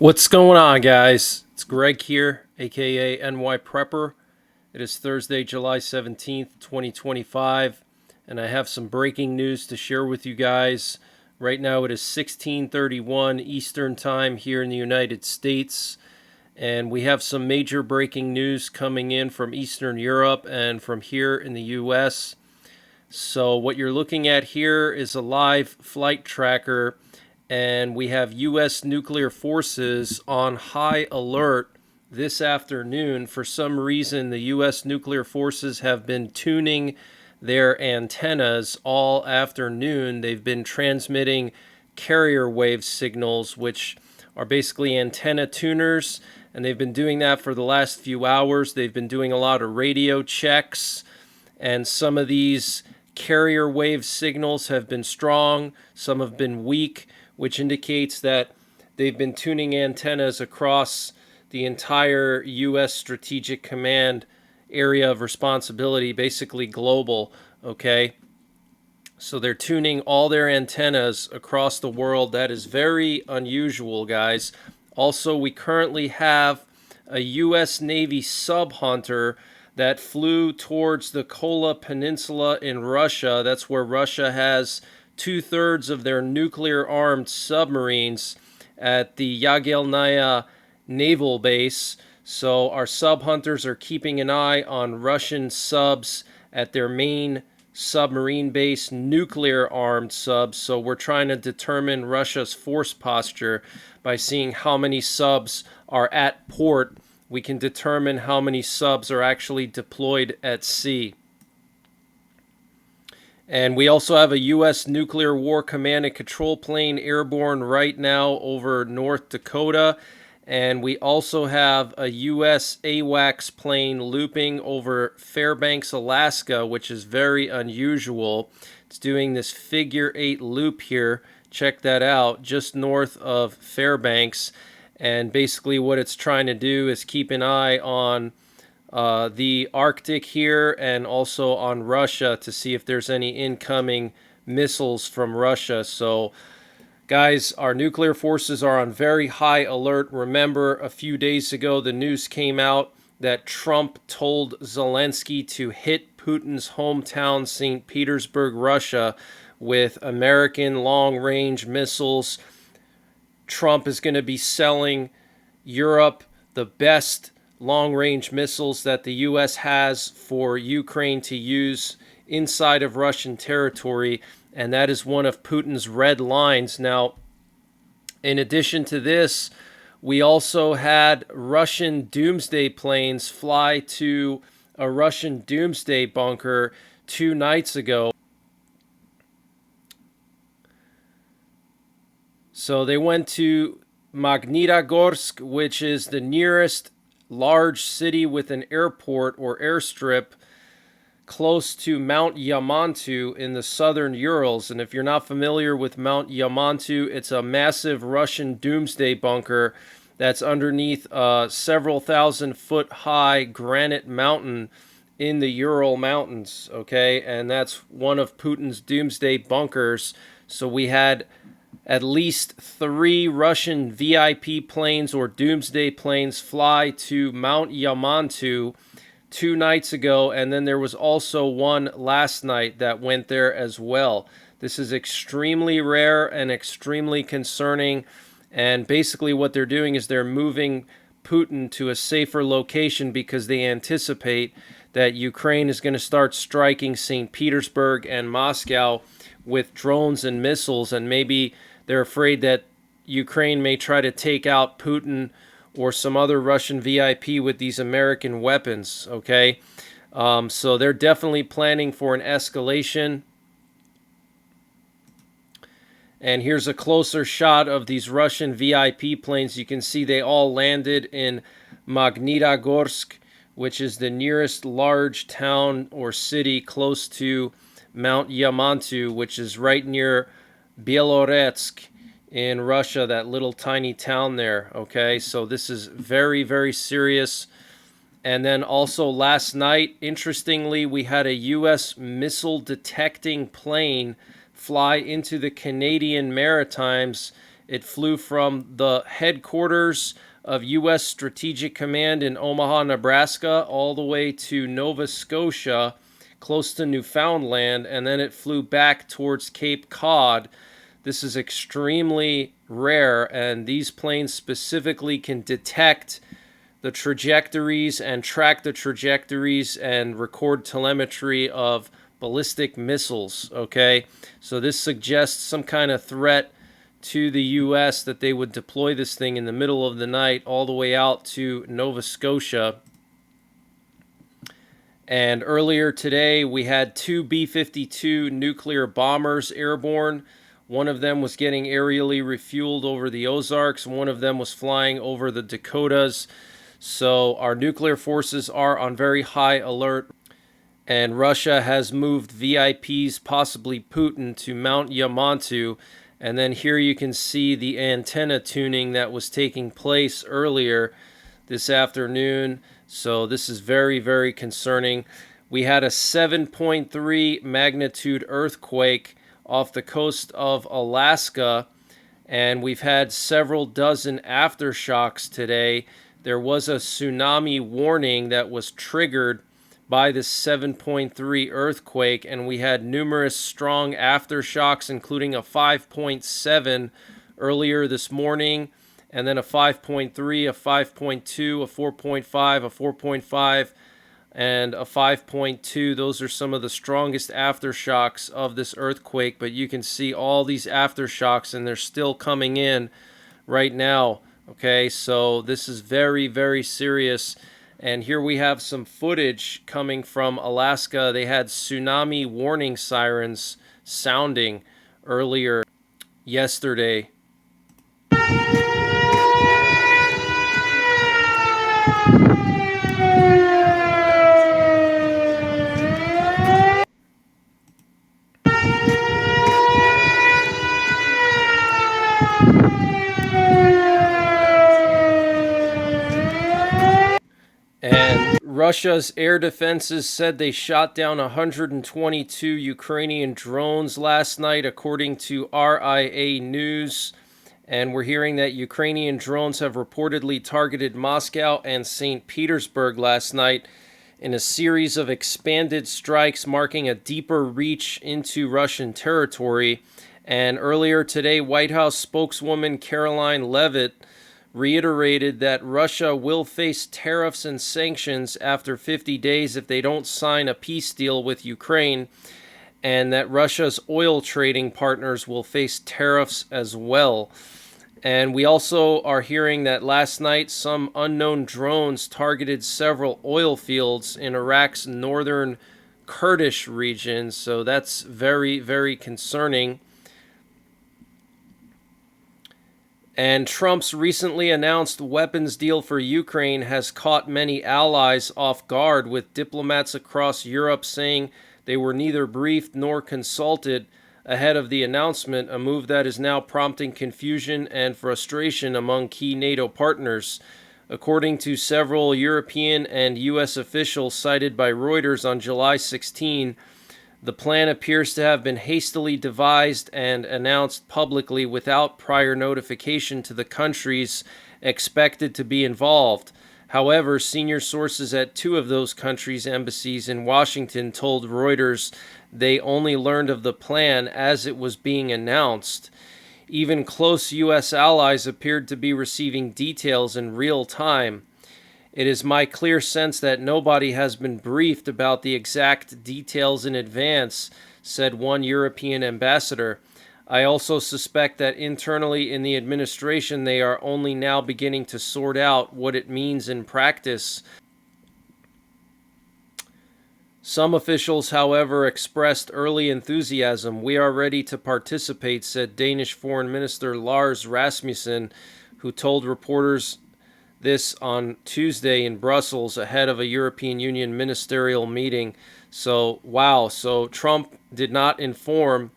What's going on, guys? It's Greg here, aka NYPrepper. It is Thursday, July 17th, 2025, and I have some breaking news to share with you guys. Right now it is 16:31 Eastern Time here in the United States, and we have some major breaking news coming in from Eastern Europe and from here in the US. So what you're looking at here is a live flight tracker, and we have U.S. nuclear forces on high alert this afternoon. For some reason, the U.S. nuclear forces have been tuning their antennas all afternoon. They've been transmitting carrier wave signals, which are basically antenna tuners, and they've been doing that for the last few hours. They've been doing a lot of radio checks, and some of these carrier wave signals have been strong, some have been weak, which indicates that they've been tuning antennas across the entire U.S. Strategic Command area of responsibility, basically global, okay? So they're tuning all their antennas across the world. That is very unusual, guys. Also, we currently have a U.S. Navy sub-hunter that flew towards the Kola Peninsula in Russia. That's where Russia has 2/3 of their nuclear-armed submarines at the Yagelnaya naval base. So our sub-hunters are keeping an eye on Russian subs at their main submarine base, nuclear-armed subs. So we're trying to determine Russia's force posture by seeing how many subs are at port. We can determine how many subs are actually deployed at sea. And we also have a U.S. Nuclear War Command and Control plane airborne right now over North Dakota. And we also have a U.S. AWACS plane looping over Fairbanks, Alaska, which is very unusual. It's doing this figure 8 loop here. Check that out, just north of Fairbanks. And basically what it's trying to do is keep an eye on the Arctic here and also on Russia to see if there's any incoming missiles from Russia. So, guys, our nuclear forces are on very high alert. Remember, a few days ago, the news came out that Trump told Zelensky to hit Putin's hometown, St. Petersburg, Russia, with American long-range missiles. Trump is going to be selling Europe the best long-range missiles that the U.S. has for Ukraine to use inside of Russian territory, and that is one of Putin's red lines. Now, in addition to this, we also had Russian Doomsday planes fly to a Russian Doomsday bunker 2 nights ago. So they went to Magnitogorsk, which is the nearest large city with an airport or airstrip close to Mount Yamantu in the southern Urals. And if you're not familiar with Mount Yamantu, it's a massive Russian doomsday bunker that's underneath a several thousand foot high granite mountain in the Ural Mountains, okay? And that's one of Putin's doomsday bunkers. So we had at least 3 Russian VIP planes or doomsday planes fly to Mount Yamantu 2 nights ago, and then there was also one last night that went there as well. This is extremely rare and extremely concerning, and basically what they're doing is they're moving Putin to a safer location because they anticipate that Ukraine is going to start striking St. Petersburg and Moscow with drones and missiles, and maybe they're afraid that Ukraine may try to take out Putin or some other Russian VIP with these American weapons, okay? So they're definitely planning for an escalation. And here's a closer shot of these Russian VIP planes. You can see they all landed in Magnitogorsk, which is the nearest large town or city close to Mount Yamantu, which is right near Beloretsk in Russia, that little tiny town there, okay? So this is very, very serious. And then also last night, interestingly, we had a U.S. missile detecting plane fly into the Canadian Maritimes It flew from the headquarters of U.S. Strategic Command in Omaha, Nebraska, all the way to Nova Scotia, close to Newfoundland, and then it flew back towards Cape Cod. This is extremely rare, and these planes specifically can detect the trajectories and track the trajectories and record telemetry of ballistic missiles, okay? So this suggests some kind of threat to the U.S. that they would deploy this thing in the middle of the night all the way out to Nova Scotia. And earlier today, we had two B-52 nuclear bombers airborne. One of them was getting aerially refueled over the Ozarks. One of them was flying over the Dakotas. So our nuclear forces are on very high alert. And Russia has moved VIPs, possibly Putin, to Mount Yamato. And then here you can see the antenna tuning that was taking place earlier this afternoon. So this is very, very concerning. We had a 7.3 magnitude earthquake off the coast of Alaska, and we've had several dozen aftershocks today. There was a tsunami warning that was triggered by this 7.3 earthquake, and we had numerous strong aftershocks, including a 5.7 earlier this morning, and then a 5.3, a 5.2, a 4.5, a 4.5, and a 5.2. Those are some of the strongest aftershocks of this earthquake, but you can see all these aftershocks, and they're still coming in right now. Okay, so this is very, very serious. And here we have some footage coming from Alaska. They had tsunami warning sirens sounding earlier yesterday. And Russia's air defenses said they shot down 122 Ukrainian drones last night, according to RIA News. And we're hearing that Ukrainian drones have reportedly targeted Moscow and St. Petersburg last night in a series of expanded strikes, marking a deeper reach into Russian territory. And earlier today, White House spokeswoman Caroline Leavitt reiterated that Russia will face tariffs and sanctions after 50 days if they don't sign a peace deal with Ukraine, and that Russia's oil trading partners will face tariffs as well. And we also are hearing that last night some unknown drones targeted several oil fields in Iraq's northern Kurdish region, so that's very, very concerning. And Trump's recently announced weapons deal for Ukraine has caught many allies off guard, with diplomats across Europe saying they were neither briefed nor consulted ahead of the announcement, a move that is now prompting confusion and frustration among key NATO partners. According to several European and U.S. officials cited by Reuters on July 16, the plan appears to have been hastily devised and announced publicly without prior notification to the countries expected to be involved. However, senior sources at two of those countries' embassies in Washington told Reuters they only learned of the plan as it was being announced. Even close U.S. allies appeared to be receiving details in real time. It is my clear sense that nobody has been briefed about the exact details in advance, said one European ambassador. I also suspect that internally in the administration they are only now beginning to sort out what it means in practice. Some officials, however, expressed early enthusiasm. We are ready to participate, said Danish Foreign Minister Lars Rasmussen, who told reporters this on Tuesday in Brussels ahead of a European Union ministerial meeting. So, wow. So Trump did not inform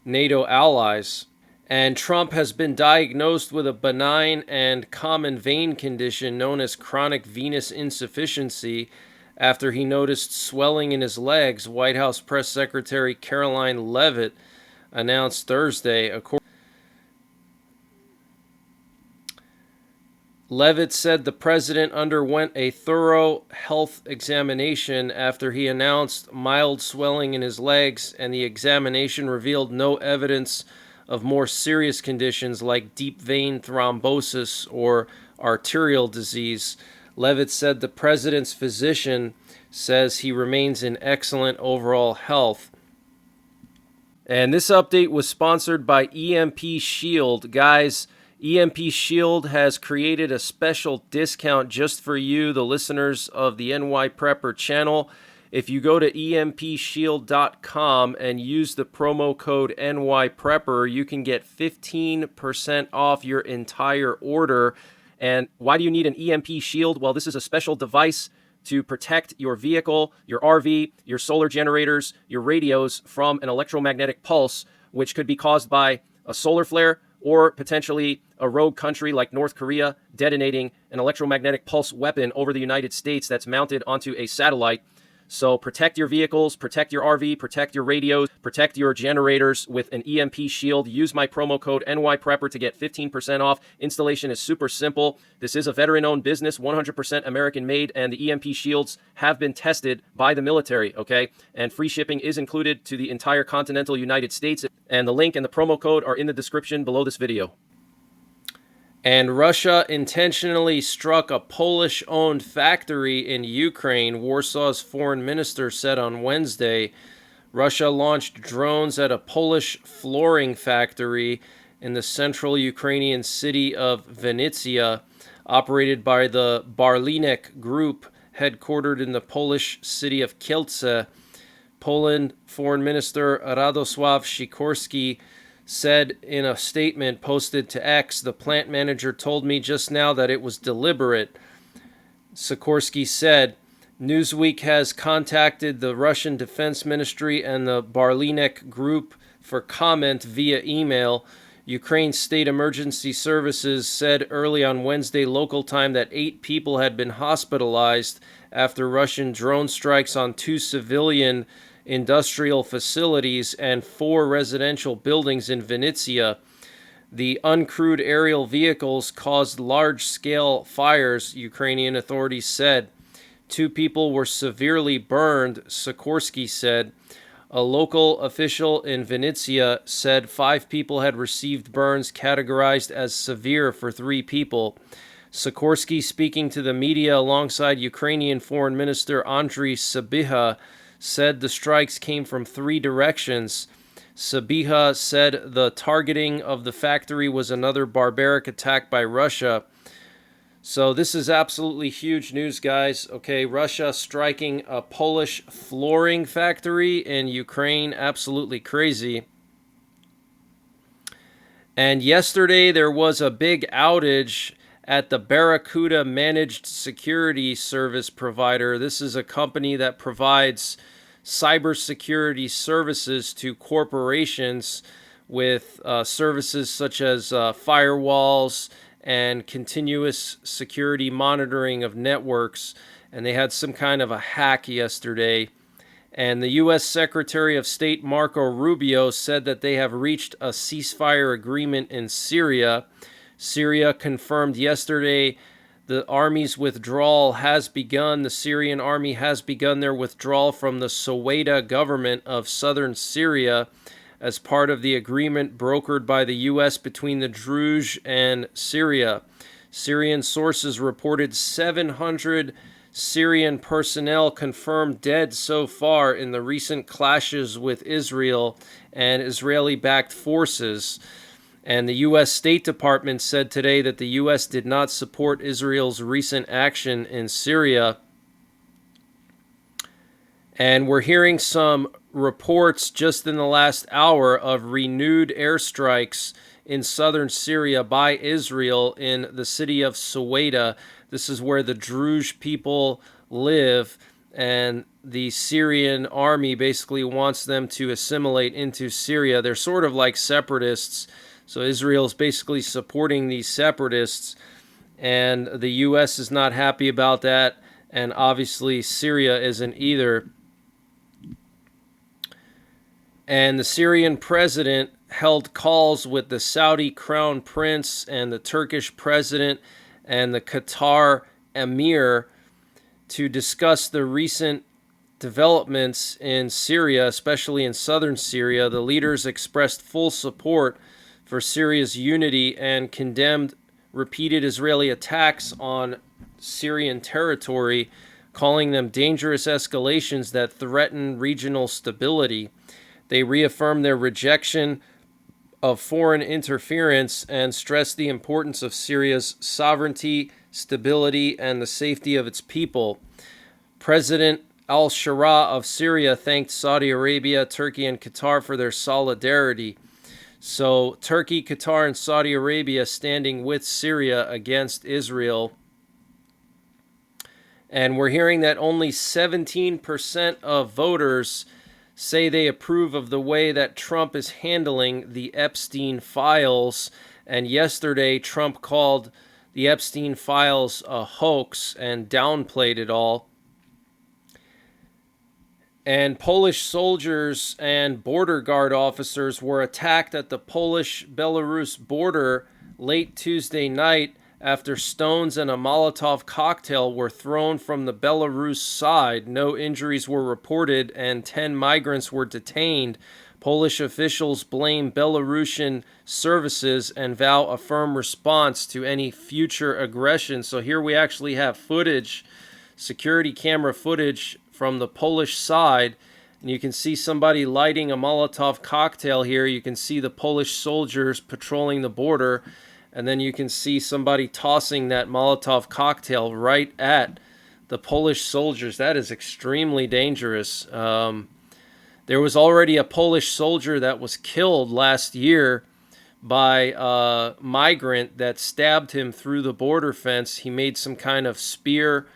NATO allies. And Trump has been diagnosed with a benign and common vein condition known as chronic venous insufficiency after he noticed swelling in his legs, White House Press Secretary Caroline Leavitt announced Thursday. Levitt said the president underwent a thorough health examination after he announced mild swelling in his legs, and the examination revealed no evidence of more serious conditions like deep vein thrombosis or arterial disease. Levitt said the president's physician says he remains in excellent overall health. And this update was sponsored by EMP Shield. Guys, EMP Shield has created a special discount just for you, the listeners of the NYPrepper channel. If you go to empshield.com and use the promo code NYPrepper, you can get 15% off your entire order. And why do you need an EMP Shield? Well, this is a special device to protect your vehicle, your RV, your solar generators, your radios from an electromagnetic pulse, which could be caused by a solar flare or potentially a rogue country like North Korea detonating an electromagnetic pulse weapon over the United States that's mounted onto a satellite. So protect your vehicles, protect your RV, protect your radios, protect your generators with an EMP Shield. Use my promo code NYPrepper to get 15% off. Installation is super simple. This is a veteran-owned business, 100% American-made, and the EMP Shields have been tested by the military, okay? And free shipping is included to the entire continental United States. And the link and the promo code are in the description below this video. And Russia intentionally struck a Polish-owned factory in Ukraine, Warsaw's foreign minister said on Wednesday. Russia launched drones at a Polish flooring factory in the central Ukrainian city of Vinnytsia, operated by the Barlinek Group, headquartered in the Polish city of Kielce. Poland Foreign Minister Radosław Sikorski said in a statement posted to X, "The plant manager told me just now that it was deliberate." Sikorsky said, Newsweek has contacted the Russian Defense Ministry and the Barlinek Group for comment via email. Ukraine's State Emergency Services said early on Wednesday local time that 8 people had been hospitalized after Russian drone strikes on 2 civilian industrial facilities and 4 residential buildings in Vinnytsia. The uncrewed aerial vehicles caused large-scale fires, Ukrainian authorities said. 2 people were severely burned, Sikorsky said. A local official in Vinnytsia said 5 people had received burns categorized as severe for 3 people. Sikorsky, speaking to the media alongside Ukrainian Foreign Minister Andriy Sybiha, said the strikes came from 3 directions. Sybiha said the targeting of the factory was another barbaric attack by Russia. So this is absolutely huge news, guys. Okay, Russia striking a Polish flooring factory in Ukraine. Absolutely crazy. And yesterday there was a big outage at the Barracuda Managed Security Service Provider. This is a company that provides cybersecurity services to corporations with services such as firewalls and continuous security monitoring of networks. And they had some kind of a hack yesterday. And the U.S. Secretary of State Marco Rubio said that they have reached a ceasefire agreement in Syria. Syria confirmed yesterday the army's withdrawal has begun. The Syrian army has begun their withdrawal from the Soweto government of southern Syria as part of the agreement brokered by the U.S. between the Druze and Syria. Syrian sources reported 700 Syrian personnel confirmed dead so far in the recent clashes with Israel and Israeli-backed forces. And the U.S. State Department said today that the U.S. did not support Israel's recent action in Syria. And we're hearing some reports just in the last hour of renewed airstrikes in southern Syria by Israel in the city of Soweto. This is where the Druze people live, and the Syrian army basically wants them to assimilate into Syria. They're sort of like separatists. So Israel's basically supporting these separatists, and the U.S. is not happy about that, and obviously Syria isn't either. And the Syrian president held calls with the Saudi crown prince and the Turkish president and the Qatar Emir to discuss the recent developments in Syria, especially in southern Syria. The leaders expressed full support for Syria's unity and condemned repeated Israeli attacks on Syrian territory, calling them dangerous escalations that threaten regional stability. They reaffirmed their rejection of foreign interference and stressed the importance of Syria's sovereignty, stability, and the safety of its people. President al-Shara of Syria thanked Saudi Arabia, Turkey, and Qatar for their solidarity. So Turkey, Qatar, and Saudi Arabia standing with Syria against Israel. And we're hearing that only 17% of voters say they approve of the way that Trump is handling the Epstein files. And yesterday, Trump called the Epstein files a hoax and downplayed it all. And Polish soldiers and border guard officers were attacked at the Polish-Belarus border late Tuesday night after stones and a Molotov cocktail were thrown from the Belarus side. No injuries were reported and 10 migrants were detained. Polish officials blame Belarusian services and vow a firm response to any future aggression. So here we actually have footage, security camera footage from the Polish side, and you can see somebody lighting a Molotov cocktail here. You can see the Polish soldiers patrolling the border, and then you can see somebody tossing that Molotov cocktail right at the Polish soldiers. That is extremely dangerous. There was already a Polish soldier that was killed last year by a migrant that stabbed him through the border fence. He made some kind of spear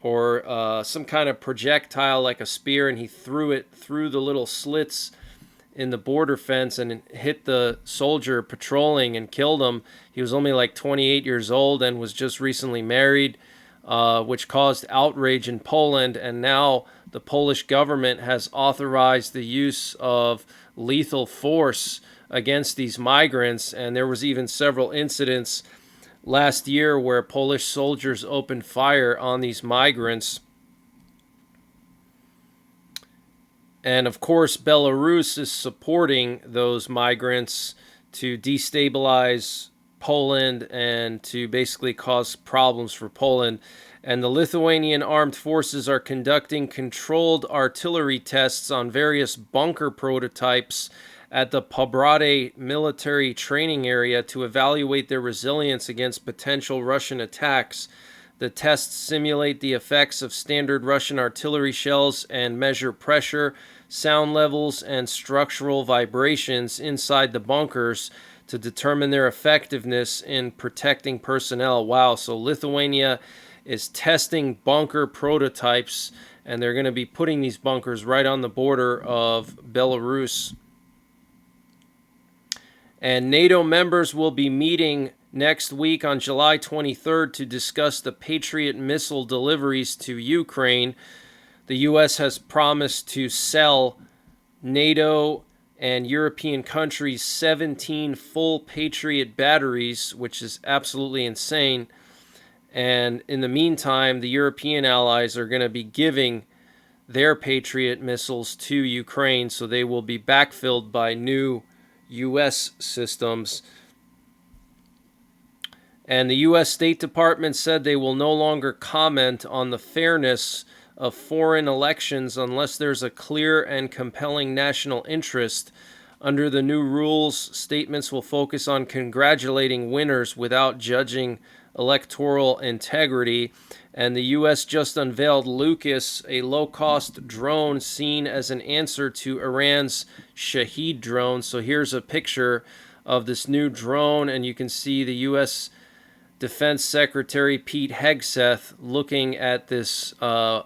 or some kind of projectile like a spear, and he threw it through the little slits in the border fence and hit the soldier patrolling and killed him. He was only like 28 years old and was just recently married, which caused outrage in Poland. And now the Polish government has authorized the use of lethal force against these migrants. And there was even several incidents last year where Polish soldiers opened fire on these migrants. And of course, Belarus is supporting those migrants to destabilize Poland and to basically cause problems for Poland. And the Lithuanian armed forces are conducting controlled artillery tests on various bunker prototypes at the Pobrade military training area to evaluate their resilience against potential Russian attacks. The tests simulate the effects of standard Russian artillery shells and measure pressure, sound levels, and structural vibrations inside the bunkers to determine their effectiveness in protecting personnel. Wow, so Lithuania is testing bunker prototypes, and they're going to be putting these bunkers right on the border of Belarus. And NATO members will be meeting next week on July 23rd to discuss the Patriot missile deliveries to Ukraine. The U.S. has promised to sell NATO and European countries 17 full Patriot batteries, which is absolutely insane. And in the meantime, the European allies are going to be giving their Patriot missiles to Ukraine, so they will be backfilled by new U.S. systems. And the U.S. State Department said they will no longer comment on the fairness of foreign elections unless there's a clear and compelling national interest. Under the new rules, statements will focus on congratulating winners without judging electoral integrity. And the U.S. just unveiled Lucas, a low-cost drone seen as an answer to Iran's Shahed drone. So here's a picture of this new drone, and you can see the U.S. Defense Secretary Pete Hegseth looking at this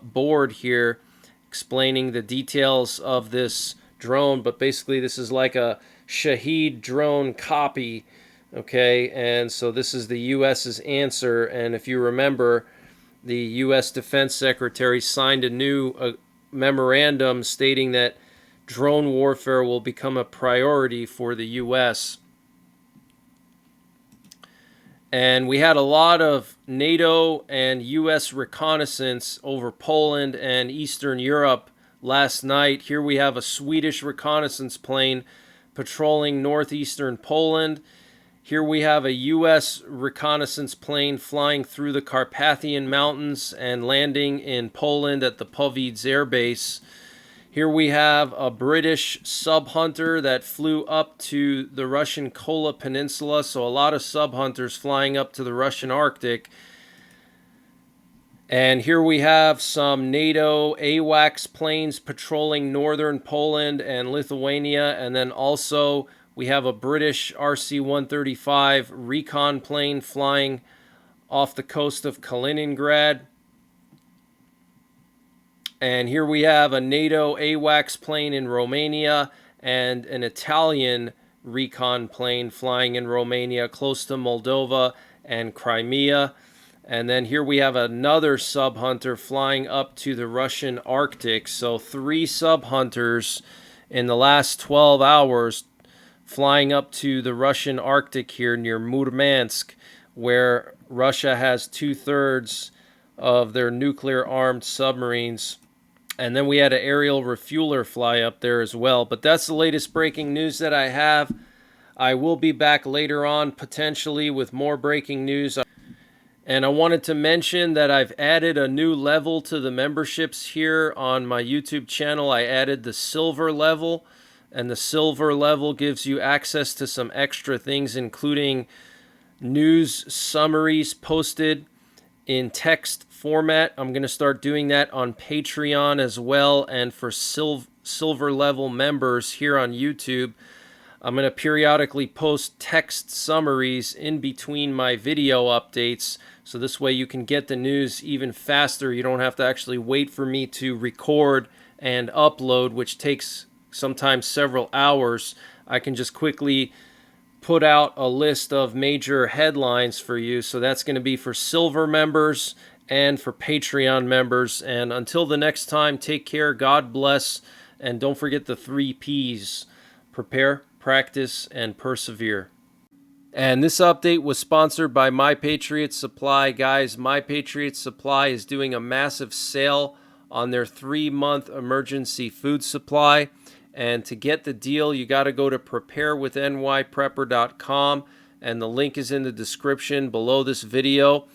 board here, explaining the details of this drone. But basically, this is like a Shahed drone copy, okay? And so this is the U.S.'s answer. And if you remember, the U.S. Defense Secretary signed a new memorandum stating that drone warfare will become a priority for the U.S. And we had a lot of NATO and U.S. reconnaissance over Poland and Eastern Europe last night. Here we have a Swedish reconnaissance plane patrolling northeastern Poland. Here we have a U.S. reconnaissance plane flying through the Carpathian Mountains and landing in Poland at the Powice Air Base. Here we have a British sub-hunter that flew up to the Russian Kola Peninsula, so a lot of sub-hunters flying up to the Russian Arctic. And here we have some NATO AWACS planes patrolling northern Poland and Lithuania, and then also we have a British RC-135 recon plane flying off the coast of Kaliningrad. And here we have a NATO AWACS plane in Romania and an Italian recon plane flying in Romania close to Moldova and Crimea. And then here we have another sub-hunter flying up to the Russian Arctic. So 3 sub-hunters in the last 12 hours flying up to the Russian Arctic here near Murmansk, where Russia has 2/3 of their nuclear-armed submarines. And then we had an aerial refueler fly up there as well. But that's the latest breaking news that I have. I will be back later on potentially with more breaking news. And I wanted to mention that I've added a new level to the memberships here on my YouTube channel. I added the silver level, and the silver level gives you access to some extra things, including news summaries posted in text format. I'm going to start doing that on Patreon as well. And for silver level members here on YouTube, I'm going to periodically post text summaries in between my video updates. So this way you can get the news even faster. You don't have to actually wait for me to record and upload, which takes sometimes several hours. I can just quickly put out a list of major headlines for you. So that's going to be for silver members and for Patreon members. And until the next time, take care, God bless, and don't forget the 3 P's: prepare, practice, and persevere. And this update was sponsored by NYPrepper Supply. Guys, NYPrepper Supply is doing a massive sale on their 3-month emergency food supply. And to get the deal, you got to go to preparewithnyprepper.com, and the link is in the description below this video.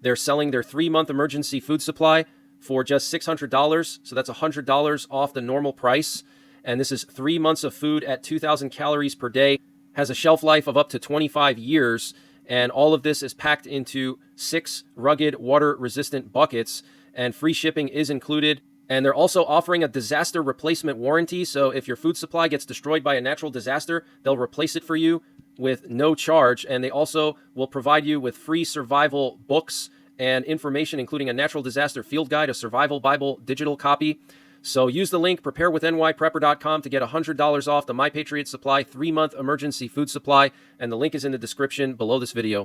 They're selling their 3-month emergency food supply for just $600, so that's $100 off the normal price. And this is 3 months of food at 2,000 calories per day, has a shelf life of up to 25 years, and all of this is packed into 6 rugged water-resistant buckets, and free shipping is included. And they're also offering a disaster replacement warranty, so if your food supply gets destroyed by a natural disaster, they'll replace it for you with no charge. And they also will provide you with free survival books and information, including a natural disaster field guide, a survival Bible digital copy. So use the link preparewithnyprepper.com to get $100 off the NYPrepper Supply 3-month emergency food supply, and the link is in the description below this video.